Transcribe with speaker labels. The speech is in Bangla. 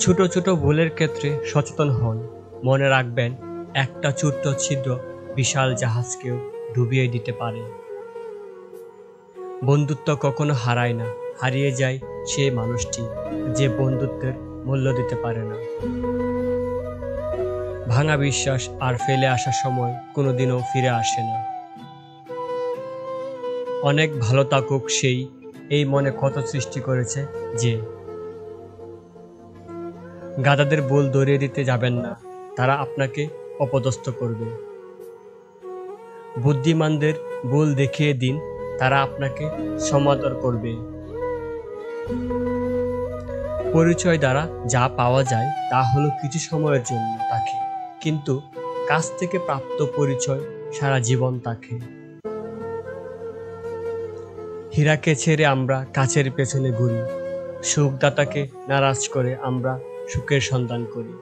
Speaker 1: ছোট ছোট ভুলের ক্ষেত্রে সচেতন হন। মনে রাখবেন, একটা ছোট্ট ছিদ্র বিশাল জাহাজকেও ডুবিয়ে দিতে পারে। বন্ধুত্ব কখনো হারায় না, হারিয়ে যায় সেই মানুষটি যে বন্ধুত্বের মূল্য দিতে পারে না। ভাঙা বিশ্বাস আর ফেলে আসা সময় কোনোদিনও ফিরে আসে না। অনেক ভালো থাকুক সেই, এই মনে ক্ষত সৃষ্টি করেছে যে। গাধাদের ভুল ধরিয়ে দিতে যাবেন না, তারা আপনাকে অপদস্থ করবে। বুদ্ধিমানদের ভুল দেখিয়ে দিন, তারা আপনাকে সমাদর করবে। পরিচয় দ্বারা যা পাওয়া যায় তা হলো কিছু সময়ের জন্য থাকে, কিন্তু কাছ থেকে প্রাপ্ত পরিচয় সারা জীবন থাকে। হীরাকে ছেড়ে আমরা কাচের পেছনে ঘুরি, সুখদাতাকে নারাজ করে আমরা সুখের সন্ধান করি।